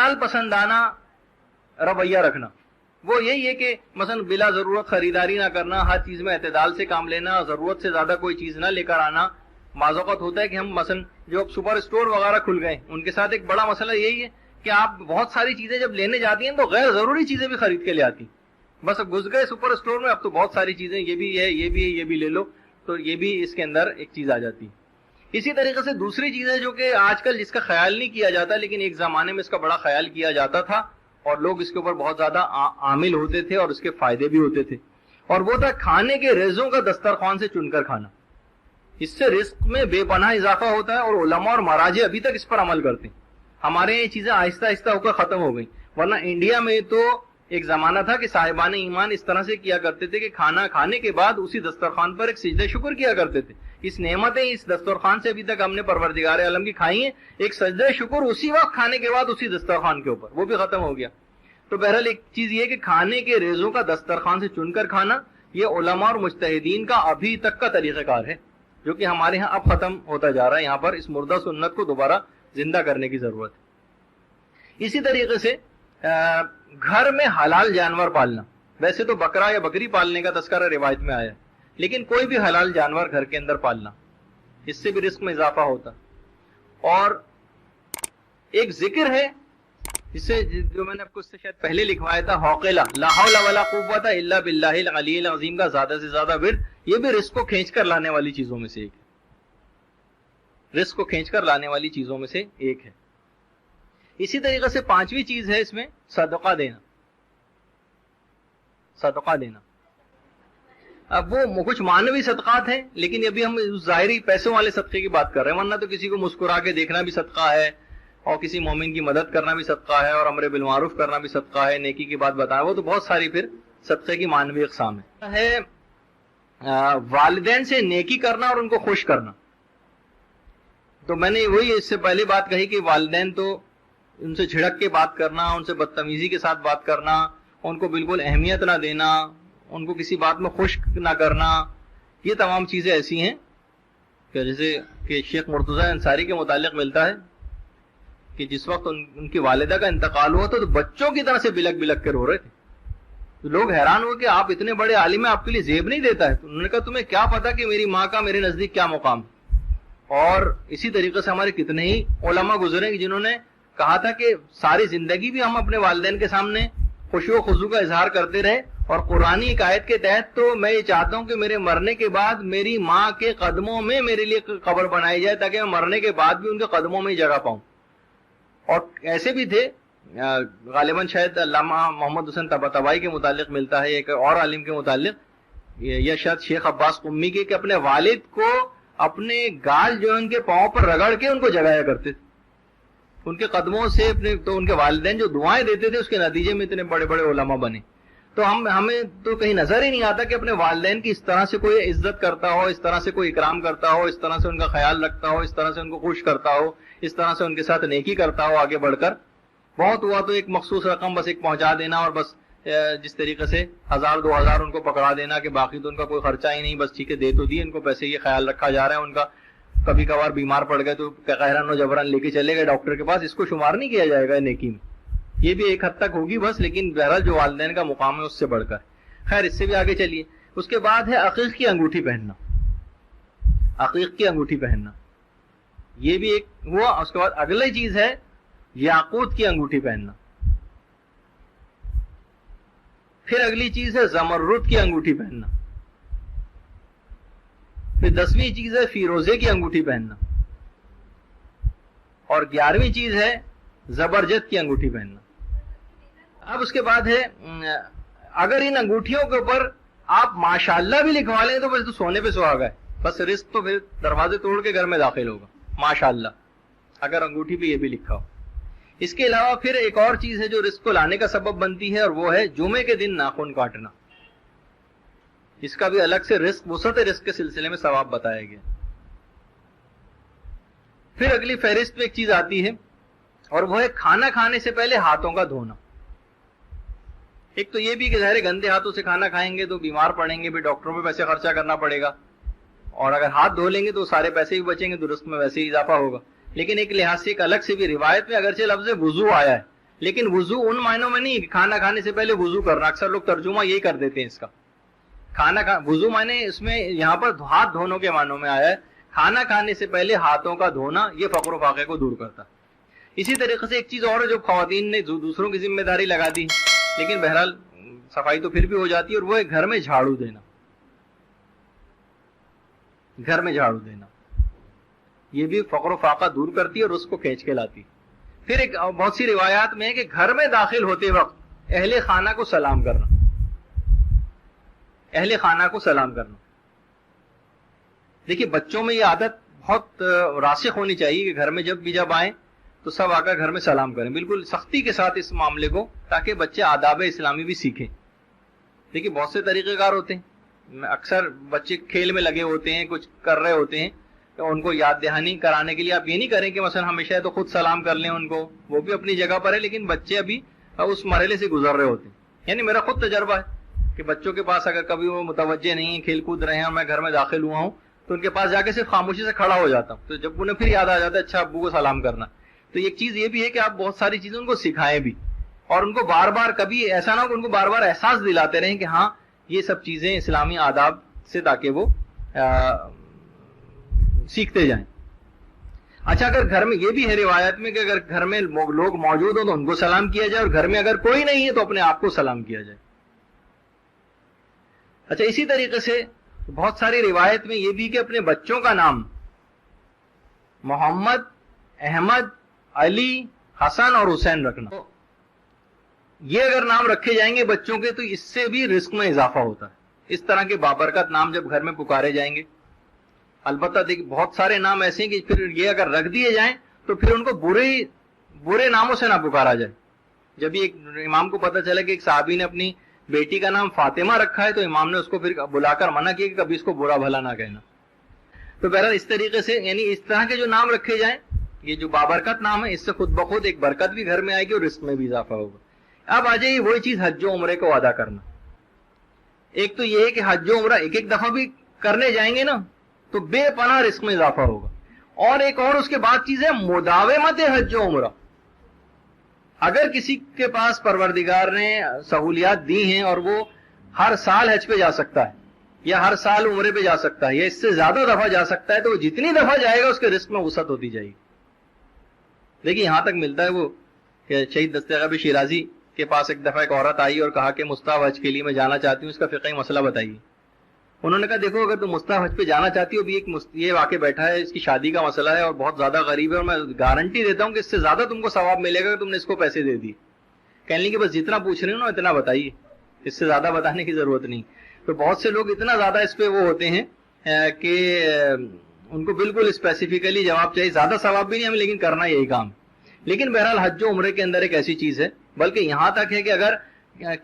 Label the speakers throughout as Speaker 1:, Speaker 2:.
Speaker 1: اعتدال پسندانہ رویہ رکھنا، وہ یہی ہے کہ مثلا بلا ضرورت خریداری نہ کرنا، ہر چیز میں اعتدال سے کام لینا، ضرورت سے زیادہ کوئی چیز نہ لے کر آنا. بعض اوقات ہوتا ہے کہ ہم مثلا جو سپر اسٹور وغیرہ کھل گئے ان کے ساتھ ایک بڑا مسئلہ یہی ہے کہ آپ بہت ساری چیزیں جب لینے جاتی ہیں تو غیر ضروری چیزیں بھی خرید کے لے آتی ہیں. بس اب گھس گئے سپر اسٹور میں، اب تو بہت ساری چیزیں، یہ بھی ہے یہ بھی ہے یہ بھی لے لو، تو یہ بھی اس کے اندر ایک چیز آ جاتی ہے. اسی طریقے سے دوسری چیز ہے جو کہ آج کل جس کا خیال نہیں کیا جاتا، لیکن ایک زمانے میں اس کا بڑا خیال کیا جاتا تھا اور لوگ اس کے اوپر بہت زیادہ عامل ہوتے تھے اور اس کے فائدے بھی ہوتے تھے، اور وہ تھا کھانے کے ریزوں کا دسترخوان سے چن کر کھانا. اس سے رزق میں بے پناہ اضافہ ہوتا ہے اور علماء اور مراجع ابھی تک اس پر عمل کرتے ہیں. ہمارے یہ چیزیں آہستہ آہستہ ہو کر ختم ہو گئیں، ورنہ انڈیا میں تو ایک زمانہ تھا کہ صاحبان ایمان اس طرح سے کیا کرتے تھے کہ کھانا کھانے کے بعد اسی دسترخوان پر ایک سجدہ شکر کیا کرتے تھے. اس نعمتیں اس دسترخوان سے ابھی تک ہم نے پروردگار عالم کی کھائی ہیں، ایک سجدہ شکر اسی وقت کھانے کے بعد اسی دسترخوان کے اوپر، وہ بھی ختم ہو گیا. تو بہرحال ایک چیز یہ کہ کھانے کے ریزوں کا دسترخوان سے چن کر کھانا، یہ علماء اور مجتہدین کا ابھی تک کا طریقہ کار ہے، جو کہ ہمارے ہاں اب ختم ہوتا جا رہا ہے. یہاں پر اس مردہ سنت کو دوبارہ زندہ کرنے کی ضرورت ہے. اسی طریقے سے گھر میں حلال جانور پالنا، ویسے تو بکرا یا بکری پالنے کا تذکرہ روایت میں آیا ہے، لیکن کوئی بھی حلال جانور گھر کے اندر پالنا، اس سے بھی رزق میں اضافہ ہوتا. اور ایک ذکر ہے اس سے جو میں نے آپ کو اس سے شاید پہلے لکھوایا تھا، حوقلہ، لا حول ولا قوت الا باللہ العلی العظیم کا زیادہ سے زیادہ ورد، یہ بھی رزق کو کھینچ کر لانے والی چیزوں میں سے ایک ہے، رزق کو کھینچ کر لانے والی چیزوں میں سے ایک ہے. اسی طریقے سے پانچویں چیز ہے اس میں صدقہ دینا. صدقہ دینا، اب وہ کچھ معنوی صدقات ہیں، لیکن ابھی ہم ظاہری پیسوں والے صدقے کی بات کر رہے ہیں، ورنہ تو کسی کو مسکرا کے دیکھنا بھی صدقہ ہے، اور کسی مومن کی مدد کرنا بھی صدقہ ہے، اور امر بالمعروف کرنا بھی صدقہ ہے، نیکی کی بات بتانا، وہ تو بہت ساری پھر صدقے کی معنوی اقسام ہے. والدین سے نیکی کرنا اور ان کو خوش کرنا. تو میں نے وہی اس سے پہلے بات کہی کہ والدین تو ان سے جھڑک کے بات کرنا، ان سے بدتمیزی کے ساتھ بات کرنا، ان کو بالکل اہمیت نہ دینا، ان کو کسی بات میں خوش نہ کرنا، یہ تمام چیزیں ایسی ہیں کہ جیسے کہ شیخ مرتضیٰ انصاری کے متعلق ملتا ہے کہ جس وقت ان کی والدہ کا انتقال ہوا تو بچوں کی طرح سے بلک بلک کے رو رہے تھے. تو لوگ حیران ہوئے کہ آپ اتنے بڑے عالم ہیں، آپ کے لیے زیب نہیں دیتا ہے؟ تو انہوں نے کہا تمہیں کیا پتا کہ میری ماں کا میرے نزدیک کیا مقام ہے. اور اسی طریقے سے ہمارے کتنے ہی علماء گزرے جنہوں نے کہا تھا کہ ساری زندگی بھی ہم اپنے والدین کے سامنے خوشی و خضوع کا اظہار کرتے رہے، اور قرآنی ایک آیت کے تحت تو میں یہ چاہتا ہوں کہ میرے مرنے کے بعد میری ماں کے قدموں میں میرے لیے قبر بنائی جائے تاکہ میں مرنے کے بعد بھی ان کے قدموں میں ہی جگہ پاؤں. اور ایسے بھی تھے، غالباً شاید علامہ محمد حسین طباطبائی کے متعلق ملتا ہے، ایک اور عالم کے متعلق، یا شاید شیخ عباس قمی کے، کہ اپنے والد کو اپنے گال جو ان کے پاؤں پر رگڑ کے ان کو جگایا کرتے تھے ان کے قدموں سے اپنے. تو ان کے والدین جو دعائیں دیتے تھے اس کے نتیجے میں اتنے بڑے بڑے علماء بنے. تو ہمیں تو کہیں نظر ہی نہیں آتا کہ اپنے والدین کی اس طرح سے کوئی عزت کرتا ہو، اس طرح سے کوئی اکرام کرتا ہو، اس طرح سے ان کا خیال رکھتا ہو، اس طرح سے ان کو خوش کرتا ہو، اس طرح سے ان کے ساتھ نیکی کرتا ہو آگے بڑھ کر. بہت ہوا تو ایک مخصوص رقم بس ایک پہنچا دینا، اور بس جس طریقے سے 1000-2000 ان کو پکڑا دینا کہ باقی تو ان کا کوئی خرچہ ہی نہیں، بس ٹھیک ہے دے تو دیے، ان کو پیسے یہ خیال رکھا جا رہا ہے ان کا. کبھی کبھار بیمار پڑ گئے تو قہرن و جبرن لے کے چلے گئے ڈاکٹر کے پاس، اس کو شمار نہیں کیا جائے گا نیکی میں. یہ بھی ایک حد تک ہوگی بس، لیکن بہرحال جو والدین کا مقام ہے اس سے بڑھ کر. خیر اس سے بھی آگے چلیے. اس کے بعد ہے عقیق کی انگوٹھی پہننا. عقیق کی انگوٹھی پہننا یہ بھی ایک ہوا. اس کے بعد اگلی چیز ہے یاقوت کی انگوٹھی پہننا. پھر اگلی چیز ہے زمرد کی انگوٹھی پہننا. پھر 10ویں چیز ہے فیروزے کی انگوٹھی پہننا. اور 11ویں چیز ہے زبرجد کی انگوٹھی پہننا. اب اس کے بعد ہے اگر ان انگوٹھیوں کے اوپر آپ ماشاءاللہ بھی لکھوا لیں تو بس تو سونے پہ سہاگا ہے، بس رزق تو پھر دروازے توڑ کے گھر میں داخل ہوگا ماشاءاللہ، اگر انگوٹھی پہ یہ بھی لکھا ہو. اس کے علاوہ پھر ایک اور چیز ہے جو رزق کو لانے کا سبب بنتی ہے، اور وہ ہے جمعے کے دن ناخن کاٹنا. اس کا بھی الگ سے رزق، وسعت رزق کے سلسلے میں ثواب بتایا گیا. پھر اگلی فہرست میں ایک چیز آتی ہے اور وہ ہے کھانا کھانے سے پہلے ہاتھوں کا دھونا. ایک تو یہ بھی کہ ظاہر گندے ہاتھوں سے کھانا کھائیں گے تو بیمار پڑیں گے، بھی ڈاکٹروں پہ پیسے خرچہ کرنا پڑے گا، اور اگر ہاتھ دھو لیں گے تو سارے پیسے بھی بچیں گے، درست میں ویسے ہی اضافہ ہوگا. لیکن ایک لحاظ سے ایک الگ سے بھی روایت میں اگرچہ لفظ وضو آیا ہے لیکن وضو ان معنوں میں نہیں کھانا کھانے سے پہلے وضو کرنا. اکثر لوگ ترجمہ یہی کر دیتے ہیں اس کا. وضو معنی اس میں یہاں پر ہاتھ دھونے کے معنوں میں آیا ہے. کھانا کھانے سے پہلے ہاتھوں کا دھونا یہ فقر و فاقے کو دور کرتا. اسی طریقے سے ایک چیز اور ہے جو خواتین نے دوسروں کی ذمہ داری لگا دی, لیکن بہرحال صفائی تو پھر بھی ہو جاتی ہے, اور وہ ہے گھر میں جھاڑو دینا. گھر میں جھاڑو دینا یہ بھی فقر و فاقہ دور کرتی ہے اور اس کو کھینچ کے لاتی. پھر ایک بہت سی روایات میں ہے کہ گھر میں داخل ہوتے وقت اہل خانہ کو سلام کرنا. اہل خانہ کو سلام کرنا. دیکھیے بچوں میں یہ عادت بہت راسخ ہونی چاہیے کہ گھر میں جب آئیں تو سب آ کر گھر میں سلام کریں, بالکل سختی کے ساتھ اس معاملے کو, تاکہ بچے آداب اسلامی بھی سیکھیں. دیکھیے بہت سے طریقہ کار ہوتے ہیں, اکثر بچے کھیل میں لگے ہوتے ہیں, کچھ کر رہے ہوتے ہیں, تو ان کو یاد دہانی کرانے کے لیے آپ یہ نہیں کریں کہ مثلا ہمیشہ تو خود سلام کر لیں ان کو, وہ بھی اپنی جگہ پر ہے, لیکن بچے ابھی اس مرحلے سے گزر رہے ہوتے ہیں. یعنی میرا خود تجربہ ہے کہ بچوں کے پاس اگر کبھی وہ متوجہ نہیں ہیں, کھیل کود رہے ہیں اور میں گھر میں داخل ہوا ہوں, تو ان کے پاس جا کے صرف خاموشی سے کھڑا ہو جاتا ہوں. تو جب انہیں پھر یاد آ جاتا ہے اچھا ابو کو سلام کرنا, تو ایک چیز یہ بھی ہے کہ آپ بہت ساری چیزیں ان کو سکھائیں بھی, اور ان کو بار بار کبھی ایسا نہ ہو کہ ان کو بار بار احساس دلاتے رہیں کہ ہاں یہ سب چیزیں اسلامی آداب سے, تاکہ وہ سیکھتے جائیں. اچھا اگر گھر میں یہ بھی ہے روایت میں کہ اگر گھر میں لوگ موجود ہوں تو ان کو سلام کیا جائے, اور گھر میں اگر کوئی نہیں ہے تو اپنے آپ کو سلام کیا جائے. اچھا اسی طریقے سے بہت ساری روایت میں یہ بھی کہ اپنے بچوں کا نام محمد, احمد, علی, حسن اور حسین رکھنا. یہ اگر نام رکھے جائیں گے بچوں کے تو اس سے بھی رزق میں اضافہ ہوتا ہے. اس طرح کے بابرکت نام جب گھر میں پکارے جائیں گے, البتہ دیکھ بہت سارے نام ایسے ہیں کہ پھر یہ اگر رکھ دیے جائیں تو پھر ان کو برے ناموں سے نہ پکارا جائے. جب ایک امام کو پتہ چلا کہ ایک صحابی نے اپنی بیٹی کا نام فاطمہ رکھا ہے, تو امام نے اس کو پھر بلا کر منع کیا کہ کبھی اس کو برا بھلا نہ کہنا. تو بہرحال اس طریقے سے یعنی اس طرح کے جو نام رکھے جائیں, یہ جو بابرکت نام ہے, اس سے خود بخود ایک برکت بھی گھر میں آئے گی اور رزق میں بھی اضافہ ہوگا. اب آ جائیے وہی چیز حج و عمرے کو ادا کرنا. ایک تو یہ ہے کہ حج و عمرہ ایک دفعہ بھی کرنے جائیں گے نا تو بے پناہ رزق میں اضافہ ہوگا. اور ایک اور اس کے بعد چیز ہے مداومت حج و عمرہ. اگر کسی کے پاس پروردگار نے سہولیات دی ہیں اور وہ ہر سال حج پہ جا سکتا ہے یا ہر سال عمرے پہ جا سکتا ہے یا اس سے زیادہ دفعہ جا سکتا ہے, تو وہ جتنی دفعہ جائے گا اس کے رزق میں وسعت ہوتی جائے گی. دیکھیے یہاں تک ملتا ہے وہ کہ شہید دستیاب شیرازی کے پاس ایک دفعہ ایک عورت آئی اور کہا کہ مستحب حج کے لیے میں جانا چاہتی ہوں, اس کا فقہی مسئلہ بتائیے. انہوں نے کہا دیکھو اگر تم مستحب حج پہ جانا چاہتی ہو, ابھی یہ واقع بیٹھا ہے, اس کی شادی کا مسئلہ ہے اور بہت زیادہ غریب ہے, اور میں گارنٹی دیتا ہوں کہ اس سے زیادہ تم کو ثواب ملے گا کہ تم نے اس کو پیسے دے دی. کہنے لگے بس جتنا پوچھ رہے ہو نا اتنا بتائیے, اس سے زیادہ بتانے کی ضرورت نہیں. تو بہت سے لوگ اتنا زیادہ اس پہ وہ ہوتے ہیں کہ ان کو بالکل اسپیسیفکلی جواب چاہیے, زیادہ ثواب بھی نہیں ہمیں لیکن کرنا یہی کام. لیکن بہرحال حج و عمرے کے اندر ایک ایسی چیز ہے, بلکہ یہاں تک ہے کہ اگر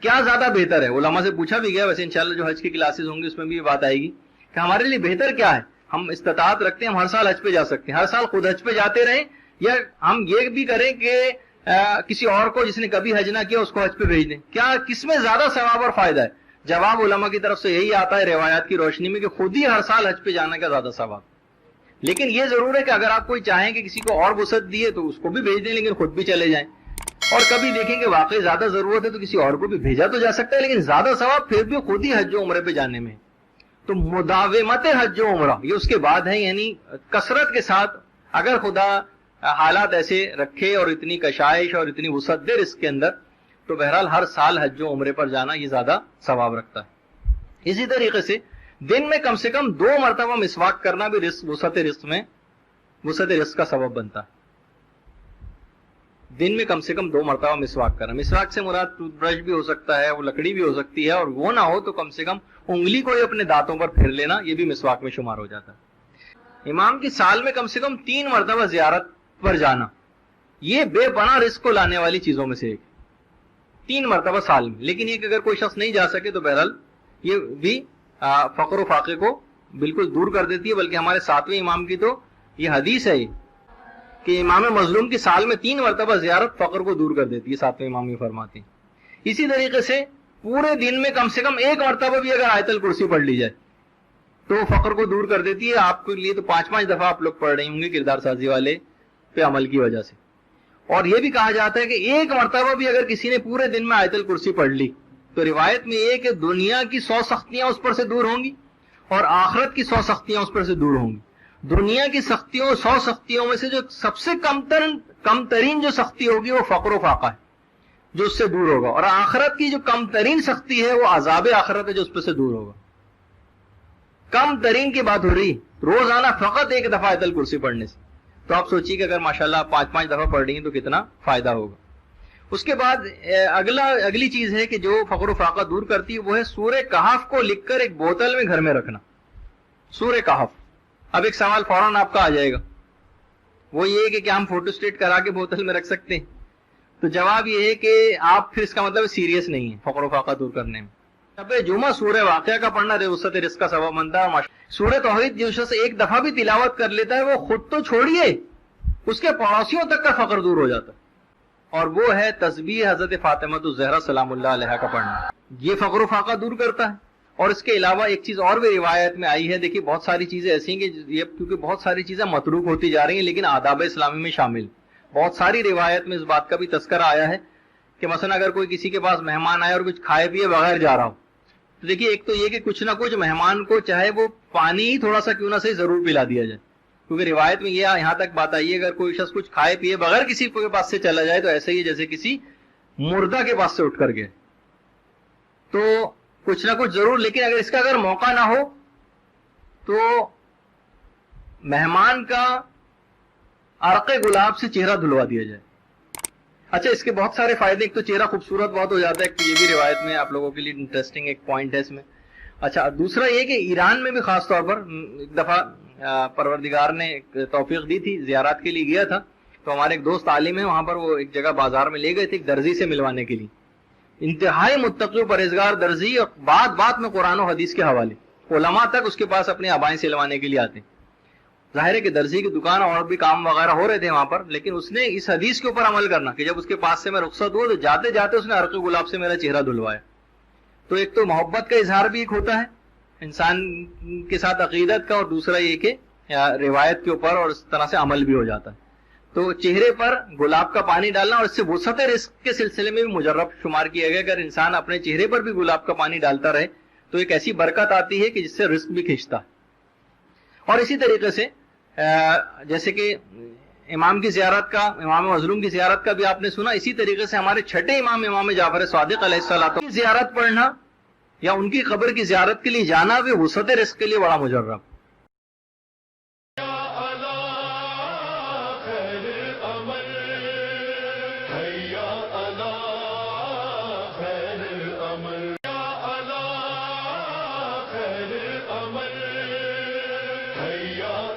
Speaker 1: کیا زیادہ بہتر ہے, علماء سے پوچھا بھی گیا, ویسے انشاءاللہ جو حج کی کلاسز ہوں گی اس میں بھی یہ بات آئے گی کہ ہمارے لیے بہتر کیا ہے. ہم استطاعت رکھتے ہیں ہم ہر سال حج پہ جا سکتے ہیں, ہر سال خود حج پہ جاتے رہیں, یا ہم یہ بھی کریں کہ کسی اور کو جس نے کبھی حج نہ کیا اس کو حج پہ بھیج دیں. کیا کس میں زیادہ ثواب اور فائدہ ہے؟ جواب علماء کی طرف سے یہی آتا ہے روایات کی روشنی میں کہ خود ہی ہر سال حج پہ جانے کا زیادہ ثواب. لیکن یہ ضرور ہے کہ اگر آپ کوئی چاہیں کہ کسی کو اور وسعت دیے تو اس کو بھی بھیج دیں, لیکن خود بھی چلے جائیں. اور کبھی دیکھیں کہ واقعی زیادہ ضرورت ہے تو کسی اور کو بھی بھیجا تو جا سکتا ہے, لیکن زیادہ ثواب پھر بھی خود ہی حج و عمرے پہ جانے میں. تو مداومت حج و عمرہ یہ اس کے بعد ہے, یعنی کثرت کے ساتھ اگر خدا حالات ایسے رکھے اور اتنی کشائش اور اتنی وسعت دے اس کے اندر, تو بہرحال ہر سال حج و عمرے پر جانا یہ زیادہ ثواب رکھتا ہے. اسی طریقے سے دن میں کم سے کم 2 مرتبہ مسواک کرنا بھی وسعت رزق کا سبب بنتا ہے. دن میں کم سے کم 2 مرتبہ مسواک کرنا. مسواک سے مراد ٹوتھ برش بھی ہو سکتا ہے, وہ لکڑی بھی ہو سکتی ہے, اور وہ نہ ہو تو کم سے کم انگلی کو ہی اپنے دانتوں پر پھیر لینا, یہ بھی مسواک میں شمار ہو جاتا ہے. امام کی سال میں کم سے کم 3 مرتبہ زیارت پر جانا, یہ بے پناہ رزق کو لانے والی چیزوں میں سے ایک. 3 مرتبہ سال میں. لیکن یہ کہ اگر کوئی شخص نہیں جا سکے تو بہرحال یہ بھی فقر و فاقے کو بالکل دور کر دیتی ہے. بلکہ ہمارے 7ویں امام کی تو یہ حدیث ہے کہ امام مظلوم کی سال میں 3 مرتبہ زیارت فقر کو دور کر دیتی ہے, 7ویں امام یہ فرماتے ہیں. اسی طریقے سے پورے دن میں کم سے کم 1 مرتبہ بھی اگر آیت الکرسی پڑھ لی جائے تو فقر کو دور کر دیتی ہے. آپ کے لیے تو 5-5 دفعہ آپ لوگ پڑھ رہے ہوں گے کردار سازی والے پہ عمل کی وجہ سے. اور یہ بھی کہا جاتا ہے کہ ایک مرتبہ بھی اگر کسی نے پورے دن میں آیت الکرسی پڑھ لی تو روایت میں یہ کہ دنیا کی 100 سختیاں اس پر سے دور ہوں گی اور آخرت کی 100 سختیاں اس پر سے دور ہوں گی۔ دنیا کی سختیوں 100 سختیوں میں سے جو سب سے کم ترین جو سختی ہوگی وہ فقر و فاقہ ہے جو اس سے دور ہوگا، اور آخرت کی جو کم ترین سختی ہے وہ عذاب آخرت ہے جو اس پر سے دور ہوگا۔ کم ترین کی بات ہو رہی روزانہ فقط ایک دفعہ آیت الکرسی پڑھنے سے، تو آپ سوچیے کہ اگر ماشاءاللہ آپ 5 دفعہ پڑھ رہی ہیں تو کتنا فائدہ ہوگا۔ اس کے بعد اگلی چیز ہے کہ جو فقر و فاقہ دور کرتی ہے وہ ہے سورہ کہف کو لکھ کر ایک بوتل میں گھر میں رکھنا۔ سورہ کہف، اب ایک سوال فوراً آپ کا آ جائے گا، وہ یہ ہے کہ کیا ہم فوٹو اسٹیٹ کرا کے بوتل میں رکھ سکتے ہیں؟ تو جواب یہ ہے کہ آپ پھر اس کا مطلب سیریس نہیں ہے فقر و فاقہ دور کرنے میں۔ اب جمعہ سورہ واقعہ کا پڑھنا وسعت رزق کا سبب بنتا ہے۔ سورہ توحید جو شخص ایک دفعہ بھی تلاوت کر لیتا ہے وہ خود تو چھوڑیے اس کے پڑوسیوں تک کا فقر دور ہو جاتا ہے، اور وہ ہے تسبیح حضرت فاطمہ الزہرا سلام اللہ علیہا کا پڑھنا، یہ فقر و فاقہ دور کرتا ہے۔ اور اس کے علاوہ ایک چیز اور بھی روایت میں آئی ہے، دیکھیے بہت ساری چیزیں ایسی ہیں کہ یہ کیونکہ بہت ساری چیزیں متروک ہوتی جا رہی ہیں لیکن آداب اسلامی میں شامل، بہت ساری روایت میں اس بات کا بھی تذکرہ آیا ہے کہ مثلا اگر کوئی کسی کے پاس مہمان آئے اور کچھ کھائے پیے بغیر جا رہا ہو تو دیکھیے ایک تو یہ کہ کچھ نہ کچھ مہمان کو چاہے وہ پانی ہی تھوڑا سا کیوں نہ صحیح ضرور پلا دیا جائے، کیونکہ روایت میں یہ یہاں تک بات آئی ہے اگر کوئی شخص کچھ کھائے پیے بغیر کسی کے پاس سے چلا جائے تو ایسے ہی جیسے کسی مردہ کے پاس سے اٹھ کر گئے، تو کچھ نہ کچھ ضرور، لیکن اگر اس کا اگر موقع نہ ہو تو مہمان کا عرق گلاب سے چہرہ دھلوا دیا جائے۔ اچھا اس کے بہت سارے فائدے، ایک تو چہرہ خوبصورت بہت ہو جاتا ہے، یہ بھی روایت میں آپ لوگوں کے لیے انٹرسٹنگ ایک پوائنٹ ہے اس میں۔ اچھا دوسرا یہ کہ ایران میں بھی خاص طور پر ایک دفعہ پروردگار نے توفیق دی تھی، زیارات کے لیے گیا تھا تو ہمارے ایک دوست عالم ہیں وہاں پر، وہ ایک جگہ بازار میں لے گئے تھے ایک درزی سے ملوانے کے لیے، انتہائی متقی و پرہیزگار درزی، اور بات میں قرآن و حدیث کے حوالے، علماء تک اس کے پاس اپنے آبائیں سلوانے کے لیے آتے ہیں۔ ظاہر ہے کہ درزی کی دکان اور بھی کام وغیرہ ہو رہے تھے وہاں پر، لیکن اس نے اس حدیث کے اوپر عمل کرنا کہ جب اس کے پاس سے میں رخصت ہوا تو جاتے جاتے اس نے عرق گلاب سے میرا چہرہ دھلوایا۔ تو ایک تو محبت کا اظہار بھی ایک ہوتا ہے انسان کے ساتھ عقیدت کا، اور دوسرا یہ کہ روایت کے اوپر اور اس طرح سے عمل بھی ہو جاتا ہے۔ تو چہرے پر گلاب کا پانی ڈالنا، اور اس سے وسعت رزق کے سلسلے میں بھی مجرب شمار کیا گیا، اگر انسان اپنے چہرے پر بھی گلاب کا پانی ڈالتا رہے تو ایک ایسی برکت آتی ہے کہ جس سے رزق بھی کھینچتا ہے۔ اور اسی طریقے سے جیسے کہ امام کی زیارت کا، امام مظلوم کی زیارت کا بھی آپ نے سنا، اسی طریقے سے ہمارے چھٹے امام جعفر صادق علیہ السلام کی زیارت پڑھنا یا ان کی قبر کی زیارت کے لیے جانا بھی وسعت رزق کے لیے بڑا مجرب۔
Speaker 2: یا